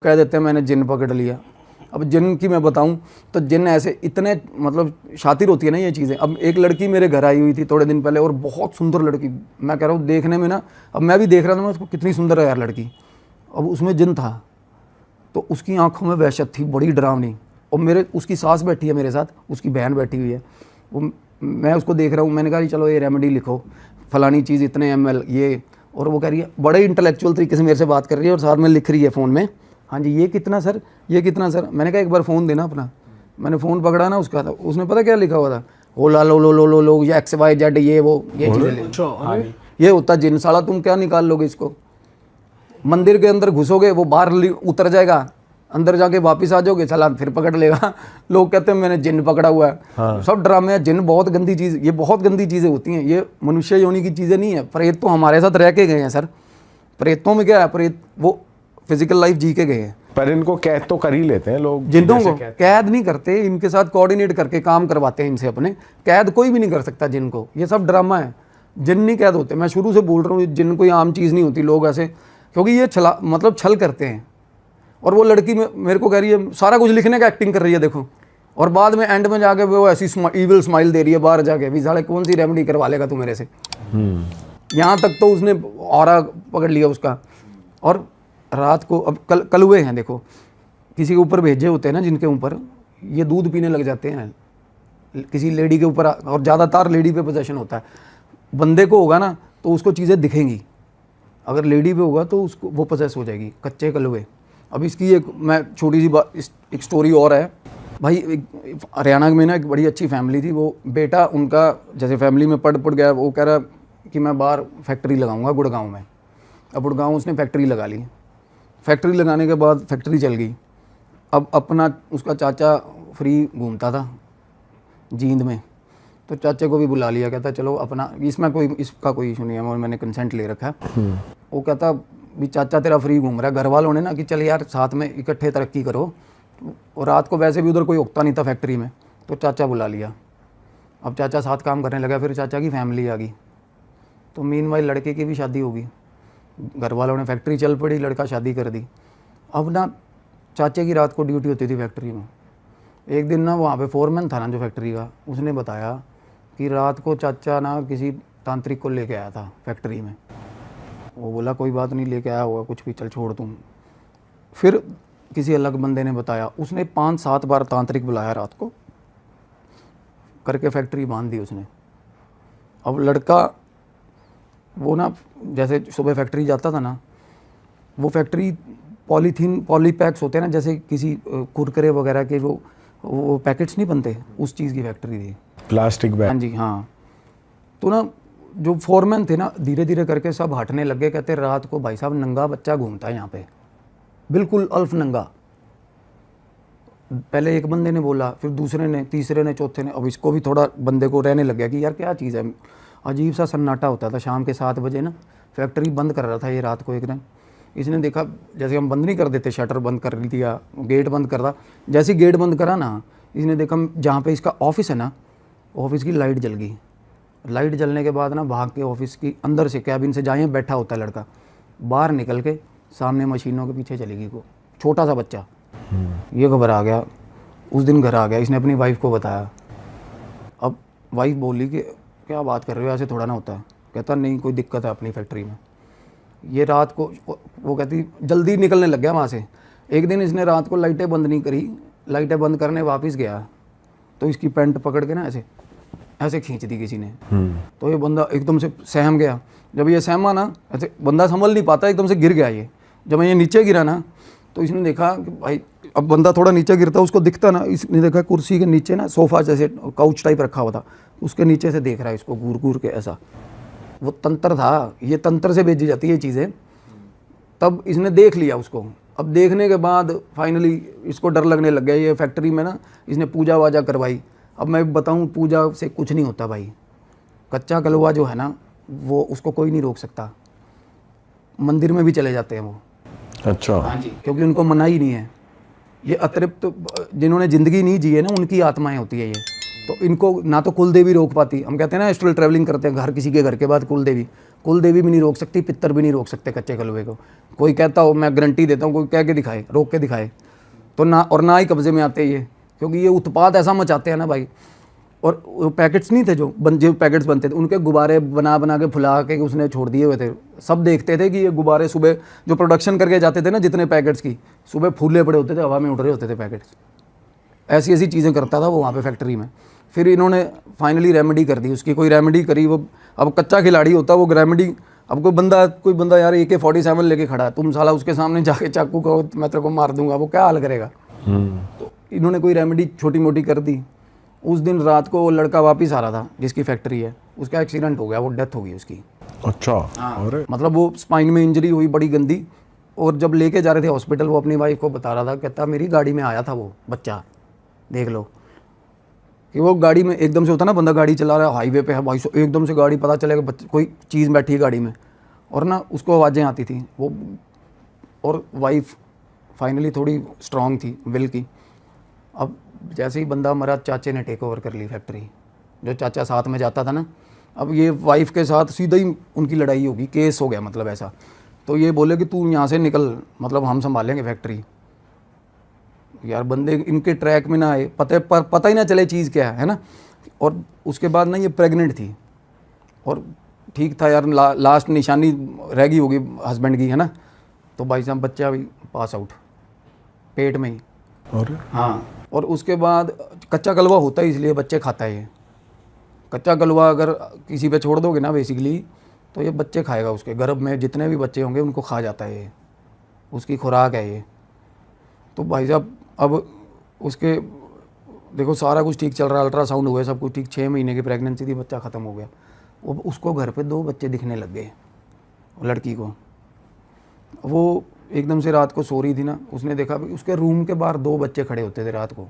कह देते हैं मैंने जिन पकड़ लिया। अब जिन की मैं बताऊं तो जिन ऐसे इतने मतलब शातिर होती है ना ये चीज़ें। अब एक लड़की मेरे घर आई हुई थी थोड़े दिन पहले और बहुत सुंदर लड़की, मैं कह रहा हूँ देखने में ना, अब मैं भी देख रहा था मैं उसको, कितनी सुंदर है यार लड़की। अब उसमें जिन था तो उसकी आंखों में वहशत थी बड़ी डरावनी। और मेरे उसकी सास बैठी है मेरे साथ, उसकी बहन बैठी हुई है, वो मैं उसको देख रहा हूँ। मैंने कहा चलो ये रेमेडी लिखो, फलानी चीज़ इतने ml ये, और वो कह रही है बड़े इंटेलेक्चुअल तरीके से मेरे से बात कर रही है और साथ में लिख रही है फ़ोन में, हाँ जी ये कितना सर, ये कितना सर। मैंने कहा एक बार फ़ोन देना अपना। मैंने फ़ोन पकड़ा ना उसका, था उसने पता क्या लिखा हुआ था, ओला लो ये XYZ ये वो ये चीज़ें। ये होता जिन, साला तुम क्या निकाल लोगे इसको। मंदिर के अंदर घुसोगे वो बाहर उतर जाएगा, अंदर जाके वापस आ जाओगे चला फिर पकड़ लेगा। लोग कहते हैं मैंने जिन पकड़ा हुआ है। हाँ। सब ड्रामे हैं। जिन बहुत गंदी चीज़, ये बहुत गंदी चीज़ें होती हैं, ये मनुष्य योनि की चीज़ें नहीं है। प्रेत तो हमारे साथ रह के गए हैं सर। प्रेतों में क्या है, प्रेत वो फिजिकल लाइफ जी के गए हैं। पर इनको कैद तो कर ही लेते हैं लोग। जिनों को कैद नहीं करते, इनके साथ कोऑर्डिनेट करके काम करवाते हैं इनसे अपने। कैद कोई भी नहीं कर सकता जिन को, ये सब ड्रामा है। जिन नहीं कैद होते, मैं शुरू से बोल रहा हूँ जिन कोई आम चीज़ नहीं होती। लोग ऐसे क्योंकि ये छल करते हैं। और वो लड़की मेरे को कह रही है सारा कुछ लिखने का एक्टिंग कर रही है देखो, और बाद में एंड में जाके वो ऐसी ईविल स्माइल दे रही है बाहर जाके, भी साले कौन सी रेमेडी करवा लेगा तू मेरे से। यहाँ तक तो उसने ऑरा पकड़ लिया उसका। और रात को अब कलुए हैं देखो, किसी के ऊपर भेजे होते हैं ना जिनके ऊपर, ये दूध पीने लग जाते हैं किसी लेडी के ऊपर, और ज़्यादातर लेडी पे पोजेशन होता है। बंदे को होगा ना तो उसको चीज़ें दिखेंगी, अगर लेडी पे होगा तो उसको वो पोजेस हो जाएगी। कच्चे कलुए। अब इसकी एक मैं छोटी सी बात, एक स्टोरी और है भाई। हरियाणा में ना एक बड़ी अच्छी फैमिली थी, वो बेटा उनका जैसे फैमिली में पढ़ गया, वो कह रहा कि मैं बाहर फैक्ट्री लगाऊंगा गुड़गांव में। अब गुड़गांव उसने फैक्ट्री लगा ली। फैक्ट्री लगाने के बाद फैक्ट्री चल गई। अब अपना उसका चाचा फ्री घूमता था जींद में, तो चाचे को भी बुला लिया, कहता चलो अपना, इसका कोई इशू नहीं है, और मैंने कंसेंट ले रखा है। वो कहता भी चाचा तेरा फ्री घूम रहा है, घर वालों ने ना कि चल यार साथ में इकट्ठे तरक्की करो। और रात को वैसे भी उधर कोई उगता नहीं था फैक्ट्री में, तो चाचा बुला लिया। अब चाचा साथ काम करने लगा, फिर चाचा की फैमिली आ गई, तो मीनवाइल लड़के की भी शादी होगी। घर वालों ने फैक्ट्री चल पड़ी, लड़का शादी कर दी। अब ना चाचे की रात को ड्यूटी होती थी फैक्ट्री में। एक दिन ना वहाँ पे फोरमैन था ना जो फैक्ट्री का, उसने बताया कि रात को चाचा ना किसी तांत्रिक को लेके आया था फैक्ट्री में। वो बोला कोई बात नहीं, लेके आया होगा कुछ भी, चल छोड़ तुम। फिर किसी अलग बंदे ने बताया, उसने 5-7 बार तांत्रिक बुलाया रात को, करके फैक्ट्री बांध दी उसने। अब लड़का वो ना जैसे सुबह फैक्ट्री जाता था ना, वो फैक्ट्री पॉलीपैक्स होते हैं ना, जैसे किसी कुरकुरे वगैरह के वो पैकेट्स नहीं बनते, उस चीज़ की फैक्ट्री थी, प्लास्टिक बैग। हाँ जी हाँ। तो ना जो फोरमैन थे ना, धीरे धीरे करके सब हटने लग गए। कहते रात को भाई साहब नंगा बच्चा घूमता है यहाँ पे, बिल्कुल अल्फ नंगा। पहले एक बंदे ने बोला, फिर दूसरे ने, तीसरे ने, चौथे ने। अब इसको भी थोड़ा बंदे को रहने लग गया कि यार क्या चीज़ है। अजीब सा सन्नाटा होता था शाम के 7 बजे ना, फैक्ट्री बंद कर रहा था ये रात को। एक दिन इसने देखा, जैसे हम बंद नहीं कर देते, शटर बंद कर दिया, गेट बंद कर रहा, जैसे गेट बंद करा ना, इसने देखा जहाँ पे इसका ऑफिस है ना, ऑफिस की लाइट जल गई। लाइट जलने के बाद ना भाग के ऑफिस की अंदर से, कैबिन से जहाँ बैठा होता है लड़का, बाहर निकल के सामने मशीनों के पीछे चली गई। को छोटा सा बच्चा, ये घबरा गया। उस दिन घर आ गया, इसने अपनी वाइफ को बताया। अब वाइफ बोली कि क्या बात कर रहे हो, ऐसे थोड़ा ना होता है। कहता नहीं कोई दिक्कत है अपनी फैक्ट्री में। ये रात को वो कहती जल्दी निकलने लग गया वहाँ से। एक दिन इसने रात को लाइटें बंद नहीं करी, लाइटें बंद करने वापस गया तो इसकी पैंट पकड़ के ना ऐसे ऐसे खींच दी किसी ने। तो ये बंदा एकदम से सहम गया। जब ये सहमा ना, ऐसे बंदा संभल नहीं पाता, एकदम से गिर गया ये। जब ये नीचे गिरा ना, तो इसने देखा कि भाई अब बंदा थोड़ा नीचे गिरता, उसको दिखता ना, इसने देखा कुर्सी के नीचे ना सोफ़ा जैसे काउच टाइप रखा हुआ था, उसके नीचे से देख रहा है इसको घूर घूर के ऐसा। वो तंत्र था, ये तंत्र से भेजी जाती है ये चीज़ें। तब इसने देख लिया उसको। अब देखने के बाद फाइनली इसको डर लगने लग गया। ये फैक्ट्री में ना इसने पूजा वाजा करवाई। अब मैं बताऊं, पूजा से कुछ नहीं होता भाई। कच्चा कलवा जो है ना, वो उसको कोई नहीं रोक सकता। मंदिर में भी चले जाते हैं वो। अच्छा। हाँ जी, क्योंकि उनको मना ही नहीं है। ये अतिरिक्त जिन्होंने ज़िंदगी नहीं जी है ना, उनकी आत्माएं होती है ये। तो इनको ना तो कुल देवी रोक पाती। हम कहते हैं ना एस्ट्रल ट्रैवलिंग करते हैं, घर किसी के घर के बाद कुल कुल देवी भी नहीं रोक सकती, पितर भी नहीं रोक सकते कच्चे कलवे को। कोई कहता हो मैं गारंटी देता हूँ, कोई कह के दिखाए, रोक के दिखाए तो ना, और ना ही कब्जे में आते ये, क्योंकि ये उत्पाद ऐसा मचाते हैं ना भाई। और वो पैकेट्स नहीं थे जो पैकेट्स बनते थे, उनके गुब्बारे बना बना के फुला के उसने छोड़ दिए हुए थे। सब देखते थे कि ये गुब्बारे सुबह जो प्रोडक्शन करके जाते थे ना, जितने पैकेट्स की, सुबह फूले पड़े होते थे, हवा में उड़ रहे होते थे पैकेट्स। ऐसी ऐसी चीज़ें करता था वो वहाँ पे फैक्ट्री में। फिर इन्होंने फाइनली रेमेडी कर दी उसकी, कोई रेमेडी करी। वो अब कच्चा खिलाड़ी होता वो रेमेडी, अब कोई बंदा यार AK-47 लेके खड़ा है, तुम साला उसके सामने जाके चाकू कहो मैं तेरे को मार दूंगा, वो क्या हाल करेगा। तो इन्होंने कोई रेमेडी छोटी मोटी कर दी। उस दिन रात को वो लड़का वापस आ रहा था जिसकी फैक्ट्री है, उसका एक्सीडेंट हो गया, वो डेथ हो गई उसकी। अच्छा। अरे मतलब वो स्पाइन में इंजरी हुई बड़ी गंदी। और जब लेके जा रहे थे हॉस्पिटल, वो अपनी वाइफ को बता रहा था, कहता मेरी गाड़ी में आया था वो बच्चा, देख लो। कि वो गाड़ी में एकदम से होता ना, बंदा गाड़ी चला रहा है हाईवे पे है भाई, एकदम से गाड़ी पता चलेगा बच्चे कोई चीज़ बैठी है गाड़ी में, और ना उसको आवाज़ें आती थी वो। और वाइफ फाइनली थोड़ी स्ट्रांग थी विल की। अब जैसे ही बंदा मरा, चाचे ने टेक ओवर कर ली फैक्ट्री। जो चाचा साथ में जाता था ना, अब ये वाइफ के साथ सीधा ही उनकी लड़ाई होगी, केस हो गया मतलब ऐसा। तो ये बोले कि तू यहाँ से निकल, मतलब हम संभालेंगे फैक्ट्री। यार बंदे इनके ट्रैक में ना आए, पता ही ना चले चीज़ क्या है ना। और उसके बाद ना ये प्रेग्नेंट थी, और ठीक था यार, लास्ट निशानी रह गई होगी हस्बैंड की, है ना। तो भाई साहब बच्चा भी पास आउट पेट में ही। और हाँ, और उसके बाद कच्चा कलवा होता है इसलिए बच्चे खाता है ये। कच्चा कलवा अगर किसी पे छोड़ दोगे ना बेसिकली, तो ये बच्चे खाएगा, उसके गर्भ में जितने भी बच्चे होंगे उनको खा जाता है ये, उसकी खुराक है ये। तो भाई साहब अब उसके देखो सारा कुछ ठीक चल रहा है, अल्ट्रासाउंड हुआ, सब कुछ ठीक, 6 महीने की प्रेगनेंसी थी, बच्चा ख़त्म हो गया। वो उसको घर पे 2 बच्चे दिखने लग गए लड़की को। वो एकदम से रात को सो रही थी ना, उसने देखा भी उसके रूम के बाहर 2 बच्चे खड़े होते थे रात को,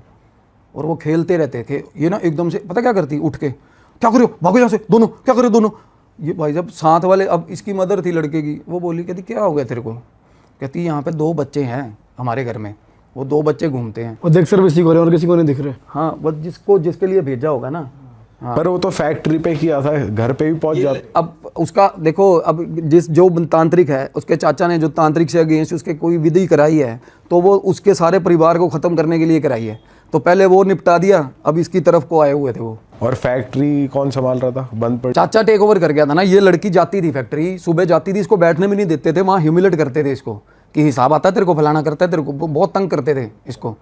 और वो खेलते रहते थे। ये ना एकदम से पता क्या करती, उठ के क्या करो भागो यहाँ से दोनों, क्या करो दोनों। ये भाई साहब साथ वाले, अब इसकी मदर थी लड़के की, वो बोली कहती क्या हो गया तेरे को। कहती यहाँ पे 2 बच्चे हैं हमारे घर में, वो 2 बच्चे घूमते हैं। वो देख सिर्फ इसी को रहे और किसी को नहीं दिख रहे। हाँ, वो जिसके लिए भेजा होगा ना। हाँ। पर वो तो फैक्ट्री पे किया था, घर पे भी पहुंच जाता। अब उसका देखो, अब जो तांत्रिक है, उसके चाचा ने जो तांत्रिक से अगेंस्ट उसके कोई विधि कराई है, तो वो उसके सारे परिवार को ख़त्म करने के लिए कराई है। तो पहले वो निपटा दिया, अब इसकी तरफ को आए हुए थे वो। और फैक्ट्री कौन संभाल रहा था, बंद पड़? चाचा टेक ओवर कर गया था ना। ये लड़की जाती थी फैक्ट्री, सुबह जाती थी, इसको बैठने भी नहीं देते थे, वहाँ ह्यूमिलेट करते थे इसको कि हिसाब आता है तेरे को, फलाना करता है तेरे को, बहुत तंग करते थे इसको।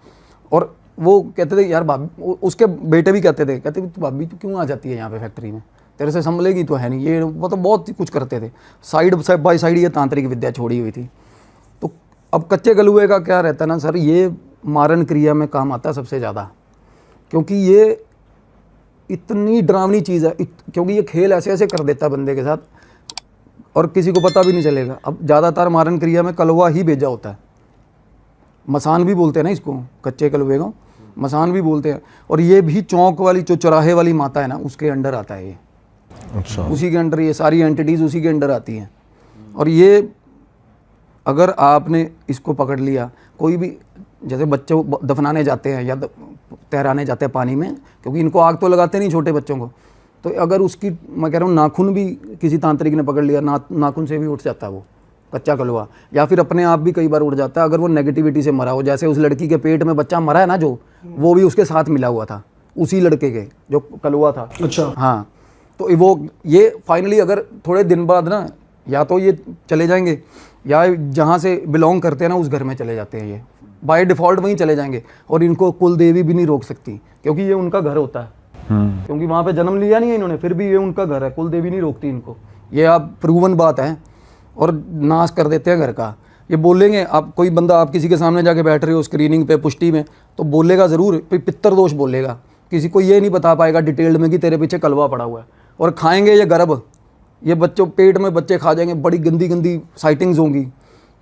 और वो कहते थे यार भाभी, उसके बेटे भी कहते थे, कहते भाभी तू क्यों आ जाती है यहाँ पे फैक्ट्री में, तेरे से संभलेगी तो है नहीं। ये वो तो बहुत कुछ करते थे, साइड बाई साइड ये तांत्रिक विद्या छोड़ी हुई थी। तो अब कच्चे गलुए का क्या रहता है ना सर, ये मारण क्रिया में काम आता है सबसे ज़्यादा, क्योंकि ये इतनी डरावनी चीज़ है, क्योंकि ये खेल ऐसे ऐसे कर देता है बंदे के साथ, और किसी को पता भी नहीं चलेगा। अब ज़्यादातर मारण क्रिया में कलवा ही भेजा होता है, मसान भी बोलते हैं ना इसको, कच्चे कलवे को मसान भी बोलते हैं। और ये भी चौक वाली जो चौराहे वाली माता है ना, उसके अंडर आता है ये। अच्छा। उसी के अंडर ये सारी एंटिटीज़ उसी के अंडर आती हैं। और ये अगर आपने इसको पकड़ लिया, कोई भी जैसे बच्चों दफनाने जाते हैं या तैराने जाते हैं पानी में, क्योंकि इनको आग तो लगाते नहीं छोटे बच्चों को, तो अगर उसकी मैं कह रहा हूँ नाखून भी किसी तांत्रिक ने पकड़ लिया, नाखून से भी उठ जाता है वो कच्चा कलवा, या फिर अपने आप भी कई बार उड़ जाता है अगर वो नेगेटिविटी से मरा हो। जैसे उस लड़की के पेट में बच्चा मरा है ना जो, वो भी उसके साथ मिला हुआ था, उसी लड़के के जो कलवा था। अच्छा। हाँ, तो वो ये फाइनली अगर थोड़े दिन बाद ना, या तो ये चले जाएंगे या जहाँ से बिलोंग करते हैं ना उस घर में चले जाते हैं, ये बाय डिफ़ॉल्ट वहीं चले जाएंगे। और इनको कुल देवी भी नहीं रोक सकती, क्योंकि ये उनका घर होता है, क्योंकि वहाँ पे जन्म लिया नहीं है इन्होंने, फिर भी ये उनका घर है, कुल देवी नहीं रोकती इनको। ये आप प्रूवन बात है। और नाश कर देते हैं घर का। ये बोलेंगे, आप कोई बंदा आप किसी के सामने जाके बैठ रहे हो स्क्रीनिंग पे पुष्टि में, तो बोलेगा ज़रूर, पितर दोष बोलेगा, किसी को ये नहीं बता पाएगा डिटेल्ड में कि तेरे पीछे कलवा पड़ा हुआ है। और खाएंगे ये गर्भ, ये बच्चों पेट में बच्चे खा जाएंगे, बड़ी गंदी गंदी साइटिंग्स होंगी।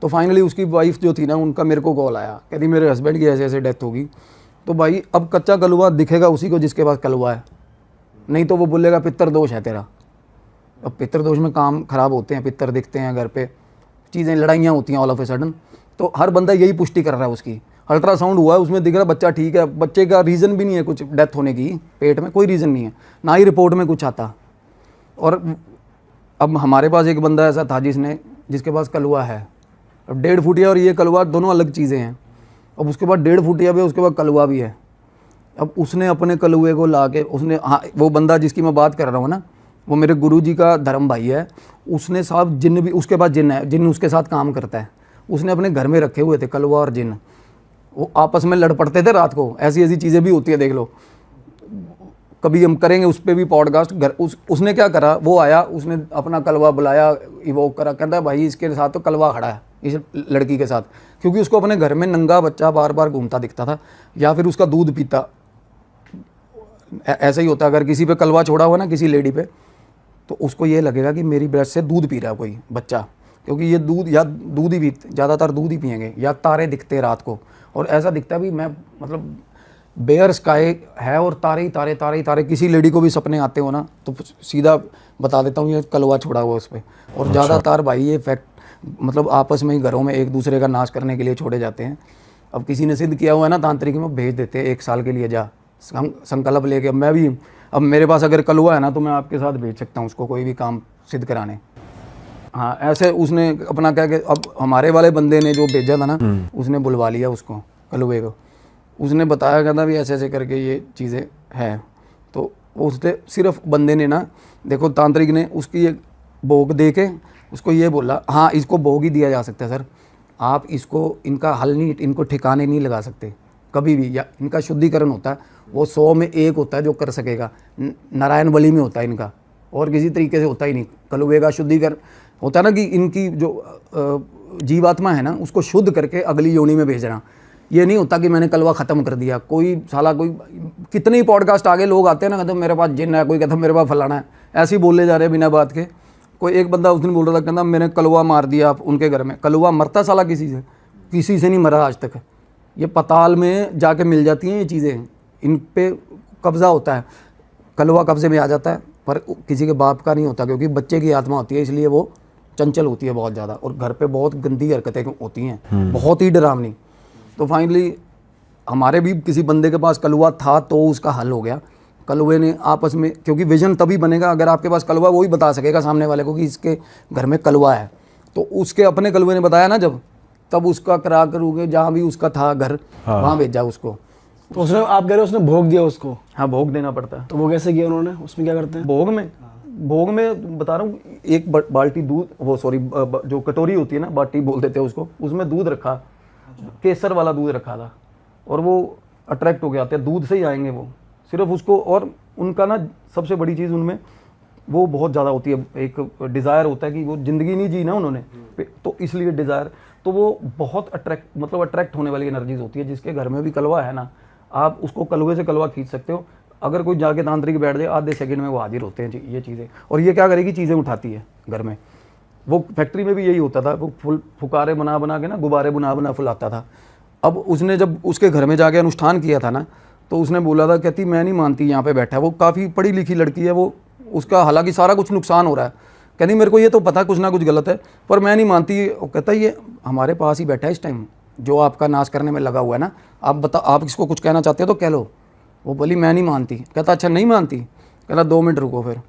तो फाइनली उसकी वाइफ जो थी ना, उनका मेरे को कॉल आया, कहती मेरे हस्बैंड की ऐसे ऐसे डेथ होगी। तो भाई अब कच्चा कलवा दिखेगा उसी को जिसके पास कलवा है, नहीं तो वो बोलेगा पितर दोष है तेरा। अब पितर दोष में काम खराब होते हैं, पितर दिखते हैं घर पे, चीज़ें लड़ाइयाँ होती हैं ऑल ऑफ ए सडन। तो हर बंदा यही पुष्टि कर रहा है उसकी। अल्ट्रासाउंड हुआ है, उसमें दिख रहा बच्चा ठीक है, बच्चे का रीज़न भी नहीं है कुछ डेथ होने की, पेट में कोई रीज़न नहीं है, ना ही रिपोर्ट में कुछ आता। और अब हमारे पास एक बंदा ऐसा था जिसके पास कलवा है। अब 1.5 फुटिया और ये कलवा दोनों अलग चीज़ें हैं। अब उसके बाद 1.5 फुटिया भी, उसके बाद कलवा भी है। अब उसने अपने कलुए को ला के उसने, हाँ वो बंदा जिसकी मैं बात कर रहा हूँ ना, वो मेरे गुरुजी का धर्म भाई है। उसने साहब जिन्न भी, उसके पास जिन्न है, जिन्न उसके साथ काम करता है। उसने अपने घर में रखे हुए थे कलवा और जिन्न। वो आपस में लड़ पड़ते थे रात को। ऐसी ऐसी चीज़ें भी होती है, देख लो, कभी हम करेंगे उस पर भी पॉडकास्ट। उसने क्या करा, वो आया, उसने अपना कलवा बुलाया, इवोक करा, कहता है भाई इसके साथ तो कलवा खड़ा है, इस लड़की के साथ, क्योंकि उसको अपने घर में नंगा बच्चा बार बार घूमता दिखता था, या फिर उसका दूध पीता। ऐसा ही होता है, अगर किसी पे कलवा छोड़ा हुआ ना, किसी लेडी पे, तो उसको ये लगेगा कि मेरी ब्रेस्ट से दूध पी रहा है कोई बच्चा, क्योंकि ये दूध या दूध ही ज़्यादातर दूध ही पियेंगे, या तारे दिखते हैं रात को। और ऐसा दिखता है भी मैं मतलब बेयर स्काई है और तारे ही तारे, तारे ही तारे। किसी लेडी को भी सपने आते हो ना, तो सीधा बता देता हूँ ये कलवा छोड़ा हुआ उस पर। और ज़्यादातर भाई ये फैक्ट मतलब आपस में ही घरों में एक दूसरे का नाश करने के लिए छोड़े जाते हैं। अब किसी ने सिद्ध किया हुआ है ना तांत्रिक में, भेज देते हैं 1 साल के लिए, जा संकल्प लेके। अब मैं भी, अब मेरे पास अगर कलवा है ना, तो मैं आपके साथ भेज सकता हूँ उसको कोई भी काम सिद्ध कराने। हाँ, ऐसे उसने अपना क्या कि अब हमारे वाले बंदे ने जो भेजा था ना, उसने बुलवा लिया उसको, कलुए को। उसने बताया, कहता भी ऐसे ऐसे करके ये चीज़ें हैं। तो उसने सिर्फ बंदे ने ना, देखो तांत्रिक ने उसकी एक भोग दे के उसको ये बोला, हाँ इसको भोग ही दिया जा सकता है सर, आप इसको, इनका हल नहीं, इनको ठिकाने नहीं लगा सकते कभी भी, या इनका शुद्धिकरण होता है वो 100 में 1 होता है जो कर सकेगा। नारायण बलि में होता है इनका, और किसी तरीके से होता ही नहीं। कलुए का शुद्धिकरण होता है ना, कि इनकी जो जीवात्मा है ना, उसको शुद्ध करके अगली योनि में भेजना। ये नहीं होता कि मैंने कलवा ख़त्म कर दिया। कोई साला, कोई कितने ही पॉडकास्ट आगे लोग आते हैं ना, कहते हैं मेरे पास जिन्न है, कोई कहता है मेरे पास फलाना है, ऐसे ही बोले जा रहे हैं बिना बात के। कोई एक बंदा उस दिन बोल रहा था, कहता मैंने कलवा मार दिया आप उनके घर में। कलवा मरता साला किसी से नहीं मरा आज तक। ये पताल में जाके मिल जाती हैं ये चीज़ें, इन पे कब्ज़ा होता है, कलवा कब्ज़े में आ जाता है, पर किसी के बाप का नहीं होता, क्योंकि बच्चे की आत्मा होती है, इसलिए वो चंचल होती है बहुत ज़्यादा, और घर पे बहुत गंदी हरकतें होती हैं, बहुत ही डरावनी। तो फाइनली हमारे भी किसी बंदे के पास कलवा था, तो उसका हल हो गया। कलुए ने आपस में, क्योंकि विजन तभी बनेगा अगर आपके पास कलवा, वही बता सकेगा सामने वाले को कि इसके घर में कलवा है। तो उसके अपने कलुए ने बताया ना जब, तब उसका करा करूँगे जहाँ भी उसका था घर, वहाँ भेजा उसको। तो उसने, आप कह रहे हो उसने भोग दिया उसको? हाँ, भोग देना पड़ता है। तो वो कैसे किया उन्होंने, उसमें क्या करते हैं भोग में बता रहा हूँ, एक बाल्टी दूध, वो सॉरी जो कटोरी होती है ना, बाटी बोल देते हैं उसको, उसमें दूध रखा, केसर वाला दूध रखा था, और वो अट्रैक्ट हो गया, दूध से ही आएंगे वो सिर्फ उसको। और उनका ना सबसे बड़ी चीज़ उनमें वो बहुत ज़्यादा होती है, एक डिज़ायर होता है कि वो ज़िंदगी नहीं जी ना उन्होंने, तो इसलिए डिज़ायर, तो वो बहुत अट्रैक्ट होने वाली एनर्जीज होती है। जिसके घर में भी कलवा है ना, आप उसको कलवे से कलवा खींच सकते हो। अगर कोई जाके तांत्रिक बैठ जाए, आधे सेकंड में वो हाजिर होते हैं ये चीज़ें। और ये क्या करेगी, चीज़ें उठाती है घर में। वो फैक्ट्री में भी यही होता था, वो फुकारे बना बना के ना, गुब्बारे बना फुलाता था। अब उसने जब उसके घर में जाके अनुष्ठान किया था ना, तो उसने बोला था, कहती मैं नहीं मानती, यहाँ पे बैठा है वो, काफ़ी पढ़ी लिखी लड़की है वो, उसका हालांकि सारा कुछ नुकसान हो रहा है, कहती मेरे को ये तो पता कुछ ना कुछ गलत है, पर मैं नहीं मानती। वो कहता ये हमारे पास ही बैठा है इस टाइम, जो आपका नाश करने में लगा हुआ है ना, आप बता, आप इसको कुछ कहना चाहते हो तो कह लो। वो बोली मैं नहीं मानती। कहता अच्छा नहीं मानती? कहता 2 मिनट रुको। फिर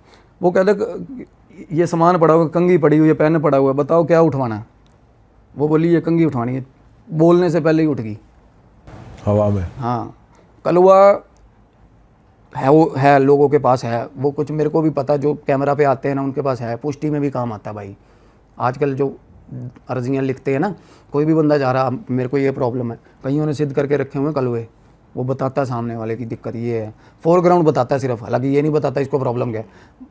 वो कहते ये सामान पड़ा हुआ, कंघी पड़ी हुई है, पेन पड़ा हुआ है, बताओ क्या उठवाना है? वो बोली ये कंघी उठवानी है। बोलने से पहले ही उठ गई हवा में। हाँ, कलवा है, वो है लोगों के पास है वो, कुछ मेरे को भी पता, जो कैमरा पे आते हैं ना उनके पास है, पुष्टि में भी काम आता है भाई। आजकल जो अर्जियाँ लिखते हैं ना, कोई भी बंदा जा रहा मेरे को ये प्रॉब्लम है, कईयों ने सिद्ध करके रखे हुए कलवे, वो बताता है सामने वाले की दिक्कत ये है, फोरग्राउंड बताता है सिर्फ, हालांकि ये नहीं बताता इसको प्रॉब्लम क्या है।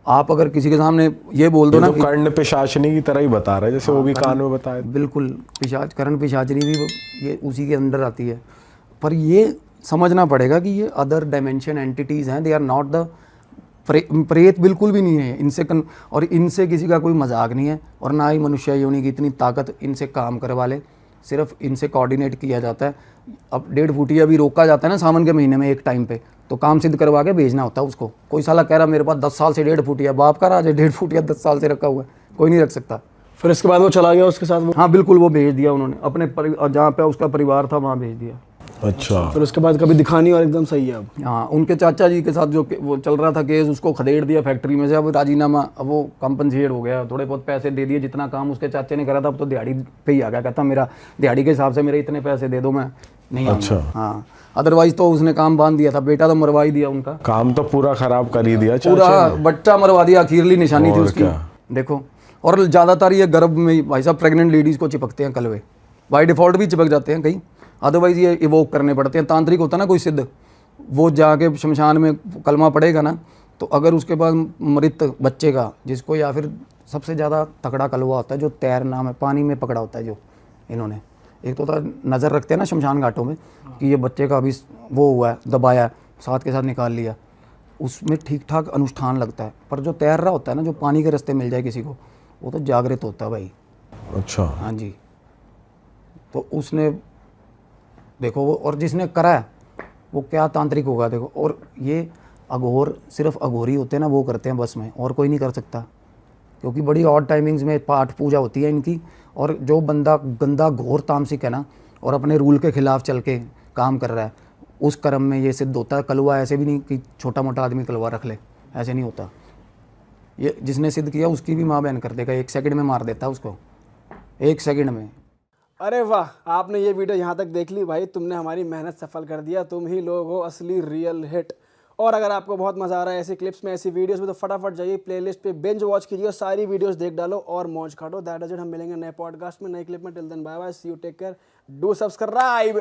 आप अगर किसी के सामने ये बोल दो ना, तो कर्ण पिशाचनी की तरह ही बता रहा है, जैसे वो भी कान में बताया। बिल्कुल, कर्ण पिशाचनी भी ये उसी के अंडर आती है। पर ये समझना पड़ेगा कि ये अदर डायमेंशन एंटिटीज़ हैं, दे आर नॉट द प्रेत, बिल्कुल भी नहीं है इनसे और इनसे किसी का कोई मजाक नहीं है, और ना ही मनुष्य योनि की इतनी ताकत इनसे काम करवा ले, सिर्फ इनसे कोऑर्डिनेट किया जाता है। अब 1.5 फुटिया भी रोका जाता है ना सावन के महीने में एक टाइम पे, तो काम सिद्ध करवा के भेजना होता है उसको। कोई साला कह रहा मेरे पास 10 साल से 1.5 फुटिया, बाप का राज है, 1.5 फुटिया 10 साल से रखा हुआ है, कोई नहीं रख सकता। फिर इसके बाद वो चला गया उसके साथ वो? हाँ बिल्कुल, वो भेज दिया उन्होंने अपने जहाँ पे उसका परिवार था वहाँ भेज दिया। अच्छा। फिर उसके बाद कभी दिखा नहीं और एकदम सही है अब। हाँ, उनके चाचा जी के साथ जो वो चल रहा था केस, उसको खदेड़ दिया फैक्ट्री में से। अब राजीनामा, अब वो कंपनसेट हो गया, थोड़े बहुत पैसे दे दिए, जितना काम उसके चाचे ने करा था। अब तो दिहाड़ी पे ही आ गया, कहता मेरा दिहाड़ी के हिसाब से मेरे इतने पैसे दे दो, मैं नहीं आऊंगा। अच्छा। हाँ, अदरवाइज तो उसने काम बांध दिया था, बेटा तो मरवा ही दिया उनका, काम तो पूरा खराब कर ही दिया पूरा चाचा ने। बच्चा मरवा दिया, अखीरली निशानी थी और उसकी। क्या। देखो, और ज़्यादातर ये गर्भ में भाई साहब प्रेग्नेंट लेडीज़ को चिपकते हैं कलवे, बाय डिफ़ॉल्ट भी चिपक जाते हैं कई, अदरवाइज ये इवोक करने पड़ते हैं। तांत्रिक होता है ना कोई सिद्ध, वो जाके शमशान में कलमा पड़ेगा ना, तो अगर उसके बाद मृत बच्चे का, जिसको या फिर सबसे ज़्यादा तगड़ा कलवा होता है जो तैरना में पानी में पकड़ा होता है, जो इन्होंने एक तो नज़र रखते हैं ना शमशान घाटों में कि ये बच्चे का अभी वो हुआ है, दबाया है, साथ के साथ निकाल लिया, उसमें ठीक ठाक अनुष्ठान लगता है। पर जो तैर रहा होता है ना, जो पानी के रास्ते मिल जाए किसी को, वो तो जागृत होता है भाई। अच्छा। हाँ जी, तो उसने देखो वो, और जिसने करा है वो क्या तांत्रिक होगा देखो। और ये अघोर, सिर्फ अघोरी होते हैं ना वो करते हैं बस में, और कोई नहीं कर सकता, क्योंकि बड़ी ऑड टाइमिंग्स में पाठ पूजा होती है इनकी। और जो बंदा गंदा घोर तामसिक है ना, और अपने रूल के खिलाफ चल के काम कर रहा है, उस कर्म में ये सिद्ध होता है। कलवा ऐसे भी नहीं कि छोटा मोटा आदमी कलवा रख ले, ऐसे नहीं होता। ये जिसने सिद्ध किया उसकी भी माँ बहन कर देगा, 1 सेकंड में मार देता है उसको, 1 सेकंड में। अरे वाह, आपने ये वीडियो यहाँ तक देख ली भाई, तुमने हमारी मेहनत सफल कर दिया। तुम ही लोग हो असली रियल हिट। और अगर आपको बहुत मजा आ रहा है ऐसी क्लिप्स में, ऐसी वीडियोस में, तो फटाफट जाइए प्लेलिस्ट पे बिंज वॉच कीजिए, सारी वीडियोस देख डालो और मौज काटो। That is it. हम मिलेंगे नए पॉडकास्ट में, नए क्लिप में। Till then bye bye, see you, take care, do subscribe.